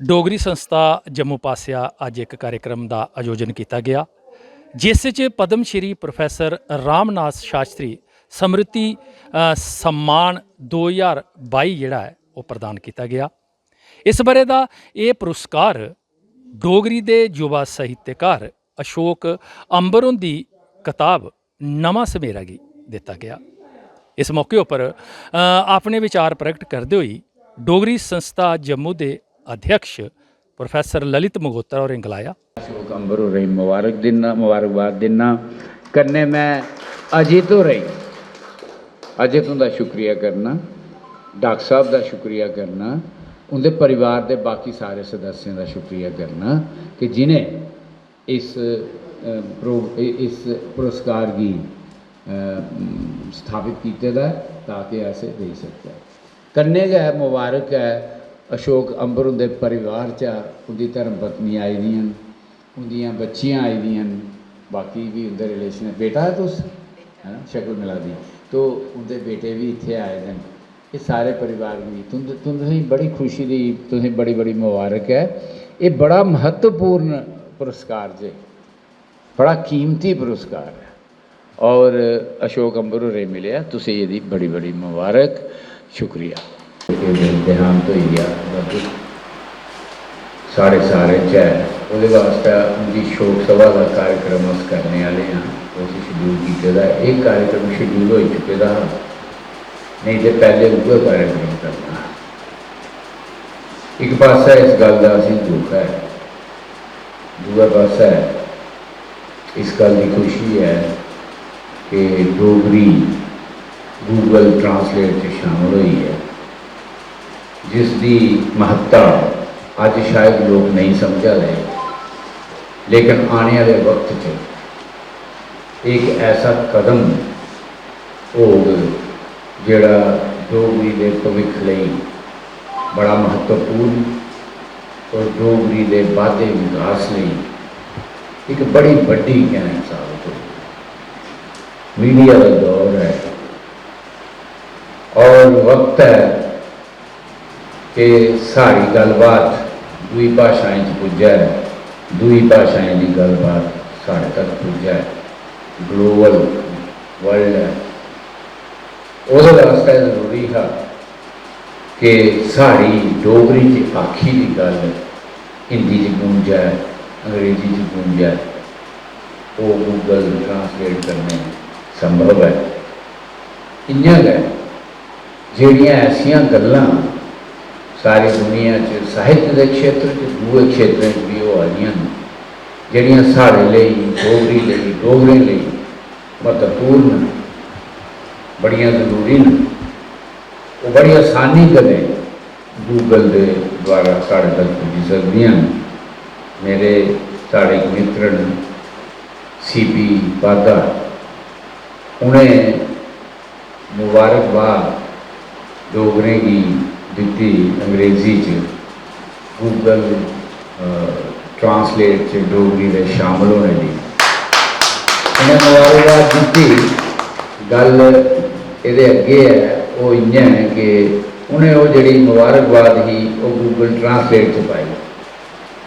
डोगरी संस्था जम्मू पासिया अज एक कार्यक्रम का आयोजन किया गया जिस च पद्म श्री प्रोफैसर रामनाथ शास्त्री समृति सम्मान 2022 जिहड़ा है वो प्रदान किया गया। इस बरे का ये पुरस्कार डोगरी के युवा साहित्यकार अशोक अंबर की किताब नवा सवेरा गी दिता गया। इस मौके पर अपने विचार प्रगट करते हुए डोगरी संस्था जम्मू के अध्यक्ष प्रोफैसर ललित मगोत्रा होरें गलाया, अशोक अंबर हो रही मुबारकबाद दिना कन्ने मैं अजित हो रही अजित उनका शुक्रिया करना, डॉक्टर साहब का शुक्रिया करना, उनके परिवार के बाकी सारे सदस्यों का शुक्रिया करना कि जिन्हें इस पुरस्कार की स्थापित किया ताकि ऐसे दे सकते हैं। कन्ने गै मुबारक है अशोक अंबर उनके परिवार चा उनकी धर्म पत्नी आई दियां, उनदियां बच्चियां आई दियां, बाकी भी उनके रिलेशन है। बेटा है तुस है शक्ल मिला दी तो उनके बेटे भी इत्थे आए हैं। ये सारे परिवार भी तुसें बड़ी खुशी दी, तुसें बड़ी बड़ी मुबारक है। ये बड़ा महत्वपूर्ण पुरस्कार जे, बड़ा कीमती पुरस्कार है और अशोक अंबर होरें मिले, तुसें ये बड़ी बड़ी मुबारक, शुक्रिया। देहांत हो गया साढ़े सारे च वो वास्ते उनकी शोक सभा का कार्यक्रम अस करने वाले हाँ, उस शेड्यूल किया। एक कार्यक्रम शेड्यूल हो चुके दा, नहीं तो पहले उगे कार्यक्रम करना। एक पासा इस गल का असीं दुख है, दूसरा पासा इस गल की खुशी है कि डोगरी गूगल ट्रांसलेट शामिल हुई है, जिसकी महत्ता अज शायद लोग नहीं समझा रहे, लेकिन आने वाले वक्त च एक ऐसा कदम होग जिहड़ा डोगरी के भविख लई बड़ा महत्वपूर्ण और डोगरी के वाधे विकास लई एक बड़ी वड्डी कहना साबित हो। मीडिया का दौर है और वक्त है कि सारी गलबात दूई भाषाएं पुज्जा है, दूई भाषाएं की गलबात साढ़े तक पुज्जा है, ग्लोबल वर्ल्ड है। उस वास्ते जरूरी है कि साड़ी डोगरी च आखी की गल हिंदी च गूंजा है, अंग्रेजी च गूंजा है, वो गूगल ट्रांसलेट करने संभव है। इ'यां गै ਜਿਹੜੀਆਂ ऐसियां गल्लां सारी दुनिया च साहित्य के क्षेत्र दूए क्षेत्रों भी हो आईयां ਜਿਹੜੀਆਂ साढ़े लिए डोगरी लिए डोगरे लिए महत्वपूर्ण बड़ियां जरूरी न, वो बड़ी आसानी कने गूगल के द्वारा साढ़े तक पुजी सकदियां। मेरे साढ़े मित्र CP बादा उन्हें मुबारकबाद डोगरे की दी अंग्रेजी च गूगल ट्रांसलेट च डोगरी में शामिल होने की उन्हें मुबारकबाद दी। गल ये अगे है वो इ'यां है कि उन्हें वो जी मुबारकबाद ही वो गूगल ट्रांसलेट च पाई।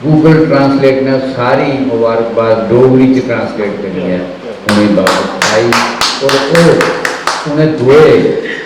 गूगल ट्रांसलेट ने सारी मुबारकबाद डोगरी च ट्रांसलेट करी है, उन्हें वापस आई और वो उन्हें दुए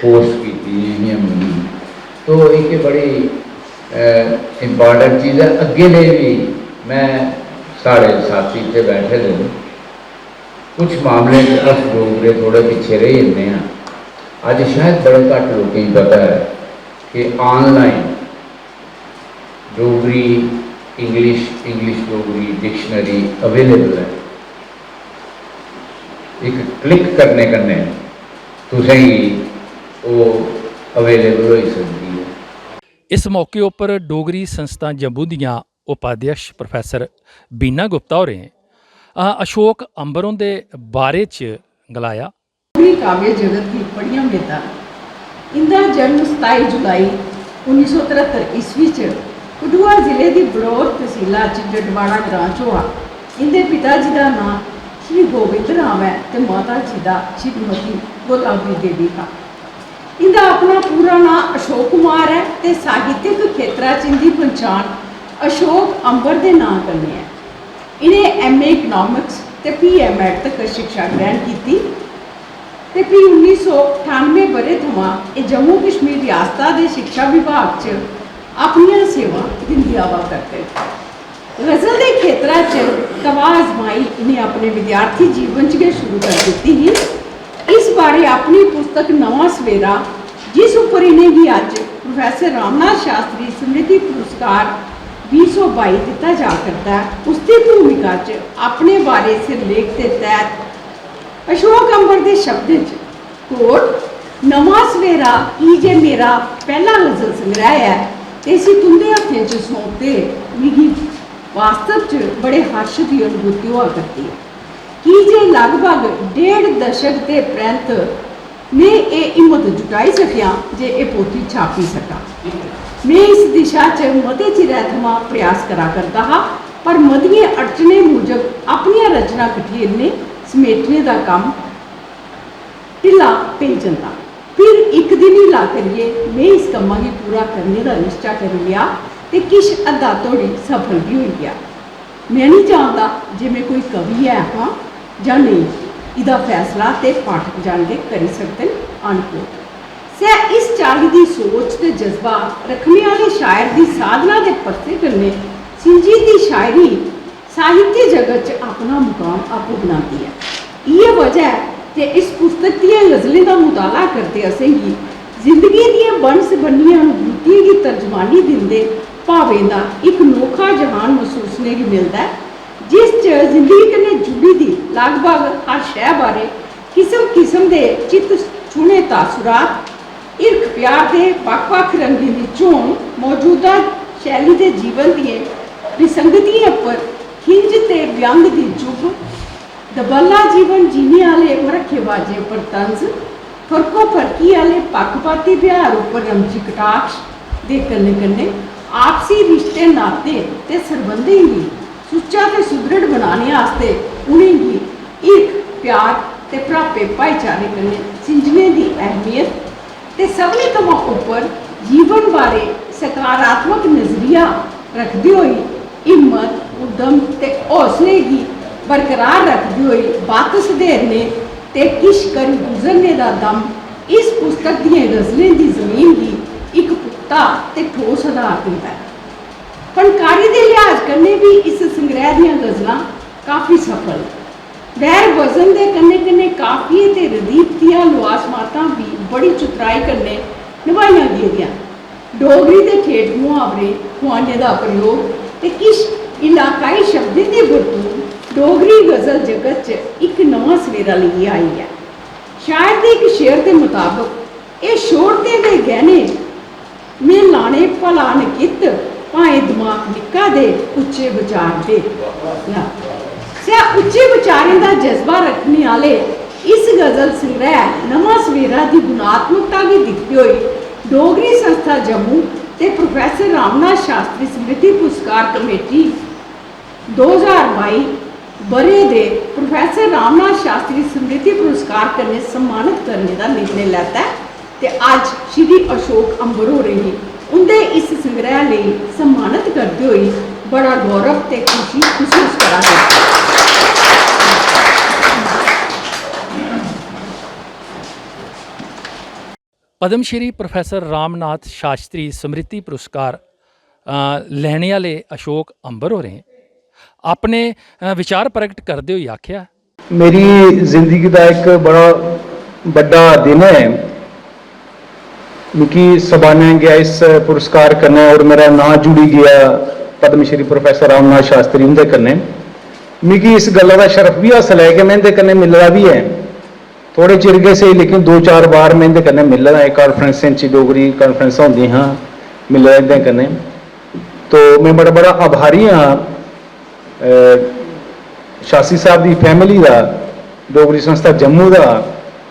पोस्ट की मिली। तो एक बड़ी इंपॉर्टेंट चीज़ है। अगे ले भी मैं साढ़े साथी इतने बैठे थे, कुछ मामले अस डोगरे थोड़े पिछे रही जन्ने हैं। अज शायद बड़े घट लोगों को पता है कि online Dogri English Dogri dictionary available है। एक क्लिक करने कन्ने तुसें वो अवेलेबल हो सकती है। इस मौके पर डोगरी संस्था जम्मू दियां उपाध्यक्ष प्रोफैसर बीना गुप्ता होरें अशोक अंबर उंदे बारे च गलाया। डोगरी काव्य जगत की बड़ियां मेदां, इंदा जन्म 27 जुलाई 1973 ईस्वी च कठुआ जिले की बड़ौर तहसीला च डडवाड़ा ग्रां च हुआ। इंदे पिता जी का नाम श्री गोविंद राम है तो माता जी का श्रीमती गोदावरी देवी का। इनका अपना पूरा नाम अशोक कुमार है तो साहित्यिक क्षेत्र च इंदी पहचान अशोक अंबर के नां कन्नै है। इन्हें MA इकनॉमिक्स ते PMEd तक शिक्षा ग्रहण की ते फिर 1998 बरे थमां ये जम्मू कश्मीर रियासत के शिक्षा विभाग च अपनी सेवा दिंदे आवा करते। गज़ल के खेतरा च कवा आजमाई इन्हें अपने विद्यार्थी जीवन च गै शुरू कर दी ही। इस बारे अपनी पुस्तक नवा सवेरा, जिस उपर इन्हें अज प्रोफैसर रामनाथ शास्त्री स्मृति पुरस्कार 2022 दिता जा करता है, उसकी भूमिका च अपने बारे सिरलेख के तहत अशोक अंबर के शब्द कोट नवा सवेरा ई जे मेरा पहला गज़ल संग्रह है ते इसी तुंदे हत्थें च सौंपते मिगी वास्तव च बड़े हर्ष की अनुभूति हुआ करती है कि जे लगभग 1.5 दशक के परैंत मैं ये हिम्मत जुटाई सकिया जे ये पोथी छापी सका। मैं इस दिशा च मते चिरै थमां प्रयास करा करता हा, पर मतियां अड़चने मूजब अपनी रचना कठेरने समेटने का काम ढिला पेई जंदा। फिर एक दिन ही ला करिए मैं इस कम्मा गी पूरा करने का निश्चय कर लिया ते किश अद्धा धोड़ी सफल भी हो गया। मैं नहीं जानता जे मैं कोई कवि है हाँ या नहीं, इसका फैसला ते पाठक जान के करी सकते अनकोट। सै इस चाली की सोच ते जज्बा रखने वाले शायर की साधना के परसे कन्नै संजीदी शायरी साहित्य जगत च अपना मुकाम आपू बनाती है। ये वजह है कि इस पुस्तक दी गज़लें का मुताला करते असेंगी जिंदगी दी बन सबन्नियां अनुभूतियों की तर्जमानी दिंदे भावें का एक नोखा जहान महसूसने की मिलता है, जिस च जिंदगी कन्नै जुड़ी दी लगभग हर शै बारे किस्म किस्म के चित्त छूने तासुरात, इर्ख प्यार के बक्ख-बक्ख रंगें की चोन, मौजूदा शैली के जीवन दिए विसंगतियों पर खिंज ते व्यंग की चुभ, दबला जीवन जीने वाले मरखेबाजे पर तंज, फर्को फर्की वाले पक्षपाती व्यवहार उपर रमजी कटाक्ष दे कन्नै कन्नै आपसी रिश्ते नाते ते सरबंधें गी सुच्चा ते सुदृढ़ बनाने आस्ते उनेंगी इर्ख प्यार ते भ्रापे भाईचारे कन्नै सिंजने की अहमियत ते सबने थमां उपर जीवन बारे सकारात्मक नजरिया रखते हुए हिम्मत उद्यम ते हौसले की बरकरार रखते हुए बत्त सधेरने ते किश करी गुजरने का दम इस पुस्तक दी गज़लें की जमीन की एक पुख्ता ते ठोस आधार दिंदा है। फनकारी के लिहाज कन्नै भी इस संग्रह दी गज़लां काफ़ी सफल, बैर वजन के कन्नै कन्नै काफिये ते रदीफ दियां लवासमातां भी बड़ी चतुराई कन्नै निभाइयां गेदियां। डोगरी के ठेठ मुहावरे खुआने का प्रयोग ते किश इलाकाई शब्दें की बरतून डोगरी गज़ल जगत च एक नवा सवेरा लेइयै आई है। शायर के एक शेर के मुताबिक ये छोड़ते गए गहने में लाने भला नकित भाएं दिमाग निक्का दे उच्चे विचार दे। सै उच्चे विचारें का जज्बा रखने वाले इस गज़ल संग्रह नवा सवेरा की गुणात्मकता भी दिखते हुए डोगरी संस्था जम्मू ते प्रोफैसर रामनाथ शास्त्री स्मृति पुरस्कार कमेटी 2022 बरे दे प्रोफैसर रामनाथ शास्त्री स्मृति पुरस्कार कन्नै सम्मानित करने का निर्णय लेता है ते अज श्री अशोक अंबर होरें उनके इस संग्रह लिए सम्मानित करते हुए बड़ा गौरव ते खुशी महसूस करा है। पद्म श्री प्रोफैसर रामनाथ शास्त्री स्मृति पुरस्कार लैने वाले अशोक अंबर होरें अपने विचार प्रगट करते हुए आख्या, मेरी जिंदगी का एक बड़ा बड़ा दिन है मिकी सबाने गया इस पुरस्कार कन्नै और मेरा नाम जुड़ी गया पद्म श्री प्रोफैसर रामनाथ शास्त्री उंदे कन्नै। मिकी इस गल्ला का शरफ भी हासिल है कि मैं इंदे कन्नै मिलना भी है, थोड़े चिर गए से लेकिन 2-4 बार मैं इंदे कन्नै मिलना है, कॉन्फ्रेंसें च डोगरी कॉन्फ्रेंस होंदी हाँ मिलना इंदे कन्नै। तो मैं बड़ा बड़ा आभारी हाँ शास्त्री साहब की फैमिली का, डोगरी संस्था जम्मू का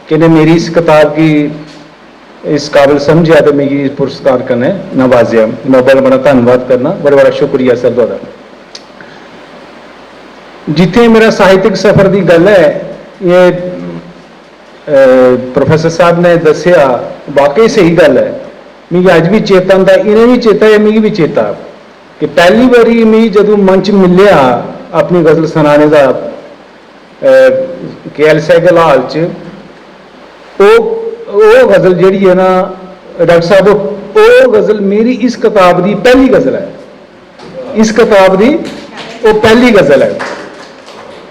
कि ने मेरी इस किताब की इस काबिल समझा तो मेरी पुरस्कार करने नवाजिया। मैं बड़ा बड़ा धन्यवाद करना, बड़ा बड़ा शुक्रिया सर तुहाडा। जिथे मेरा साहित्यिक सफर की गल है, ये प्रोफैसर साहब ने दसिया वाकई सही गल है, मिगी अज भी चेता आंदा, इन्हें भी चेता है मिगी भी चेता कि पहली बारी मैं जदों मंच मिलिया अपनी गज़ल सुनाने का KL सैगल हाल च वो गज़ल जिहड़ी है ना डॉक्टर साहब, वो गज़ल मेरी इस किताब की पहली गज़ल है, इस किताब की वो पहली गज़ल है।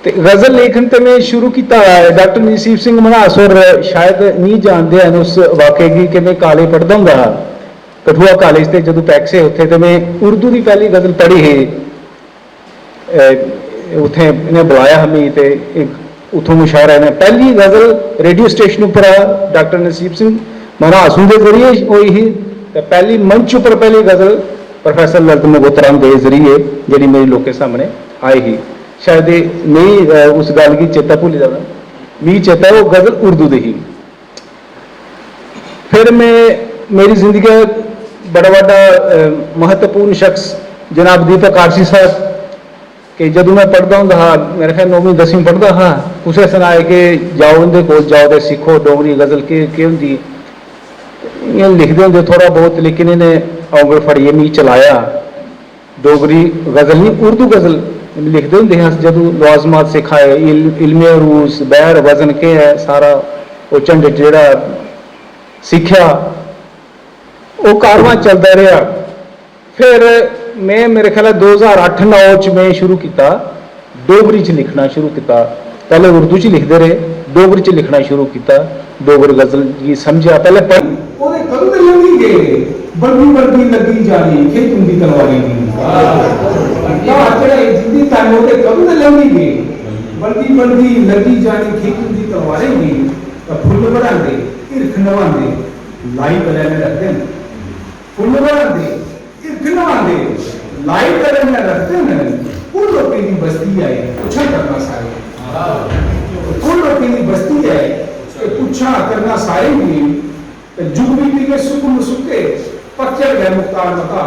तो गज़ल लेखन तो मैं शुरू किया डॉक्टर नसीब सिंह मन्हास और शायद नहीं जानते हैं उस वाक़े की कि मैं कॉलेज पढ़ता हूँ कठुआ कॉलेज से जो पैक्से उत्थे तो मैं उर्दू की पहली गज़ल पढ़ी है, उत्थे इन्हें बुलाया हमें तो एक उतों मुशायरा ने पहली गज़ल रेडियो स्टेशन पर डॉक्टर नसीब सिंह मन्हास के जरिए हुई ही, तो पहली मंच पर पहली गज़ल प्रोफैसर ललित मगोत्रा के जरिए जी मेरे लोगों के सामने आई ही। शायद नहीं उस गल की चेता भूल जाना, मी चेता वो गज़ल उर्दू दी ही। फिर मैं मेरी जिंदगी का बड़ा बड़ा महत्वपूर्ण शख्स जनाब दीपक आरसी साहब कि जदों मैं पढ़ता हूँ मेरे ख्याल 9वीं 10वीं पढ़ता हाँ, कुछ सुनाए कि जाओ इनके कोल जाओ तो सीखो डोगरी गज़ल के होंगी, इयां लिखते होंगे थोड़ा बहुत, लेकिन इन्हें औंगल फड़िए मी चलाया डोगरी गज़ल नहीं उर्दू गज़ल लिखते होंगे हैं जदों लवाजमात सिखाए इल्मे अरूस बैर वजन के है सारा वो झंड जेड़ा सीखा वो कारवां चलता रहा। फिर मैं मेरे ख्याल 2008-9 च मैं शुरू किया डोगरी च लिखना शुरू किया, पहले उर्दू च लिखते रहे डोगरी च लिखना शुरू किया, डोगरी गज़ल की समझा पहले बल्दी लगी जानी खेत उंदी तलवारी जिंदी तानो ते कब न लंगी गई बल्दी लगी जानी खेत उंदी तलवारी भी फुल बढ़ांदे इरख नवांदे लाई पले में रखते हैं, फुल बढ़ांदे इरख नवांदे लाई पले में रखते हैं, कुल लोगों की बस्ती है पूछा करना सारे, कुल लोगों की बस्ती है पूछा करना सारे भी जुग बीती के सुकुम सुके पक्चर गए मुख्तार मता,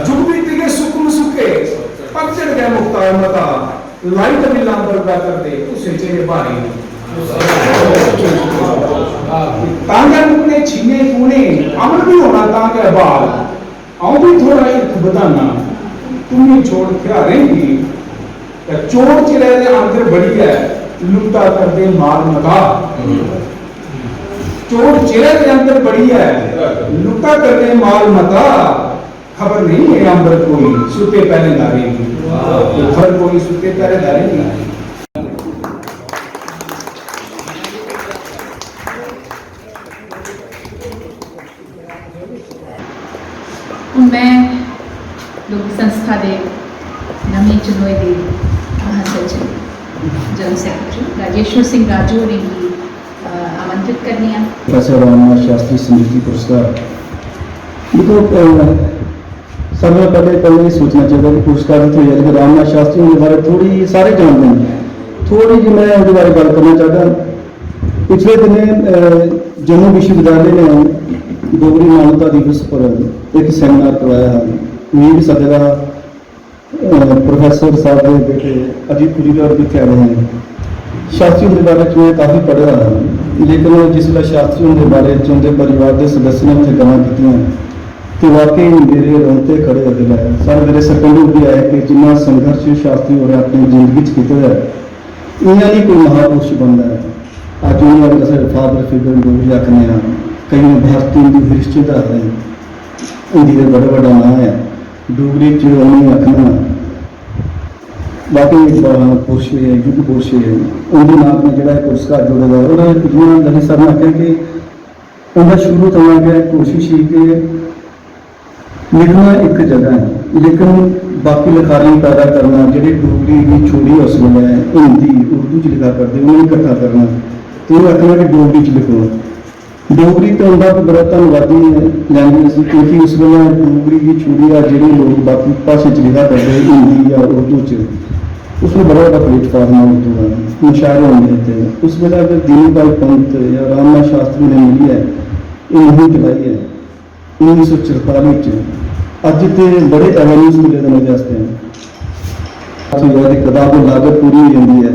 जुग बीती के सुकुम सुके पक्चर गए मुख्तार मता, लाइट भी लांबरदा कर दे उसे चेहरे बारी तांगा मुकने छीने कूने अमर भी होना तांगा बाल आऊं भी थोड़ा इर्ख बताना तुम्हें छोड़ क्या रहेंगी चोर चिरे दे अंदर बड़ी है लुटा कर दे मार मता, चोर चिरे के अंदर बड़ी है लुटा करने माल मता, खबर नहीं है अंदर कोई सुते पहले दारे की, खबर कोई सुते पहले दारे नहीं। मैं लोक संस्था के नवी चुनोए के महासचिव जनरल सैकटरी राजेश्वर सिंह राजू ने आमंत्रित करनी है। प्रोफेसर रामनाथ शास्त्री स्मृति पुरस्कार, ये तो सबसे पहले ये सोचना चाहिए कि पुरस्कार तो है लेकिन रामनाथ शास्त्री के बारे थोड़ी सारे जानते हैं, थोड़ी जी मैं उनके बारे गल करना चाहता। पिछले दिन जम्मू विश्वविद्यालय ने डोगरी मान्यता दिवस पर एक सेमिनार करवाया है, मेरी सदका प्रोफेसर साहब के बेटे अजीत पुरी और भी कह रहे हैं। शास्त्रियों के बारे में काफ़ी पढ़ा है, लेकिन जिसमें शास्त्रियों के बारे में उनके परिवार के सदस्य ने मुझे गल्लां कीतियां तो वाकई मेरे रोंगटे खड़े हो गए। सर मेरे सकंडू भी आए कि जिन्ना संघर्ष शास्त्री और अपनी जिंदगी किया है इन्हें नहीं कोई महापुरुष बनता है। अज उन्होंने फादर फिगर डोगरी आखने कई भारतीय हिंदू हिस्ट्री है उनकी बड़ा बड़ा नाम है डोगरी च उन्हें आखना बाकी पुरुष है युग पुरुष है उनके नाम में जोड़ा पुरस्कार जुड़े हुआ उन्होंने ललित सर ने आख्या कि उन्हें शुरू तो गया कोशिश ही कि लिखना एक जगह है लेकिन बाकी लिखारी पैदा करना जी डोगरी की छोड़ी उस वे हिंदी उर्दू च लिखा करते उन्हें इकट्ठा करना तो उन्हें आखना कि डोगरी च लिखो। डोगरी तो उनका बड़ा धन्यवादी लैंग्वेज क्योंकि उस वे डोगरी की छोड़ी आ जी लोग बाकी भाषा च लिखा करते हिंदी या उर्दू च उसमें बड़ा बड़ा प्लेटफॉर्म है उर्दू का मुशायरे होंगे थे। उस वे अगर दीनी भाई पंत या रामनाथ शास्त्री ने मिली है ये नहीं चलाई है 1944 अज तो बड़े एवेन्यूज मिले नजर आते हैं किताब की लागत पूरी हो जाती है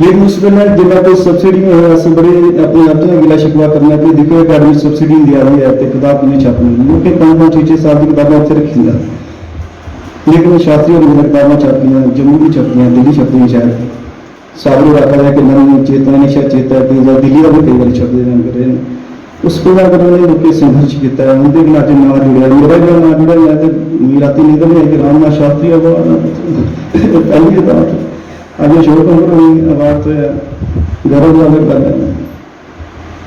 लेकिन उस वेले जिन्ना कोई सब्सिडी होए अस बड़े अपने आप तो गिला शिकवा करना कि देखो अकेडमी सब्सिडी दी आ रही है ते किताब नहीं छापनी क्योंकि 5-5 6-6 साल की किताबें उत्थे रखी दा लेकिन शास्त्री और मेरे किताबें छापियां जम्मू भी छपियां दिल्ली छपियां शायद साबरू रखा है कि नवी चेतना निशा चेता कि दिल्ली का भी कई बार छपदे रह करे उस पर अगर उन्होंने लोग संघर्ष किया है उनके नाच ना जुड़िया मेरा जो ना जुड़ा मैं तो राती नींद नहीं आई कि रामनाथ शास्त्री पहली किताब आज शोक अवार्ड तो गर्व वाले कर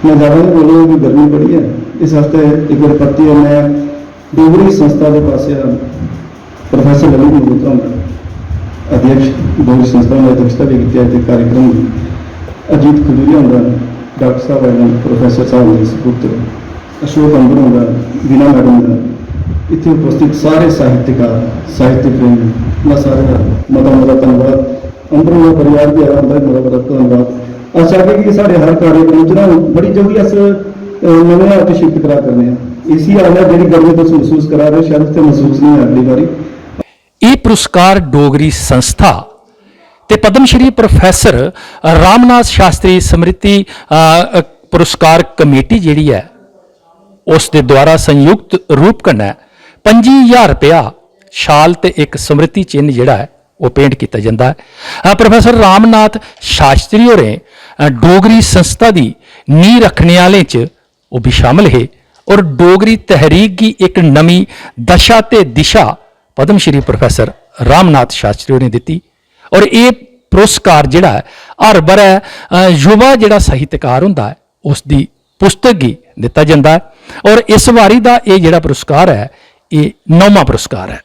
मैं ज़्यादा नहीं बोलूँगा कि गर्मी बड़ी है इस हफ्ते एक बार पत्ती है मैं डोगरी संस्था के पास प्रोफैसर ललित मल्होत्रा होंगे अध्यक्ष डोगरी संस्था में अध्यक्षता भी की है कार्यक्रम अजीत खजूरिया होंगे डॉक्टर साहब है प्रोफैसर साहब होंगे सपुत्र अशोक अंबर होंगे बीना मैडम होंगे इतने उपस्थित सारे साहित्यकार साहित्य प्रेमी मैं सारे मता मता धन्यवाद अंबर का परिवार भी आया होंगे मता मता धन्यवाद अस चाहते कि साढ़े हर कार्यक्रम च ना बड़ी जल्दी अस नवे हाल शिफ्ट करा करने इसी हाल है जी गर्मी तुम महसूस करा रहे शायद उत्थे महसूस नहीं है अगली बारी ਇਹ ਪੁਰਸਕਾਰ ਡੋਗਰੀ ਸੰਸਥਾ ਤੇ ਪਦਮ ਸ਼੍ਰੀ ਪ੍ਰੋਫੈਸਰ ਰਾਮਨਾਥ ਸ਼ਾਸਤਰੀ ਸਮ੍ਰਿਤੀ ਪੁਰਸਕਾਰ ਕਮੇਟੀ ਜਿਹੜੀ ਹੈ ਉਸ ਦੇ ਦੁਆਰਾ ਸੰਯੁਕਤ ਰੂਪ ਕन्नै 5000 ਰੁਪਇਆ ਸ਼ਾਲ ਤੇ ਇੱਕ ਸਮ੍ਰਿਤੀ ਚਿੰਨ੍ਹ ਜਿਹੜਾ ਹੈ ਉਹ ਪੇਂਟ ਕੀਤਾ ਜਾਂਦਾ ਹੈ ਪ੍ਰੋਫੈਸਰ ਰਾਮਨਾਥ ਸ਼ਾਸਤਰੀ ਹੋਰੇ डोगरी संस्था की नींह रखने वाले च वो भी शामिल है और डोगरी तहरीक की एक नवी दशा ते दिशा पद्म श्री प्रोफैसर रामनाथ शास्त्री ने दी और ये पुरस्कार जिहड़ा है हर बार युवा जिहड़ा साहित्यकार हुंदा है उसकी पुस्तक ही दिता जाता है और इस बारी का ये जिहड़ा पुरस्कार है ये 9वां पुरस्कार है।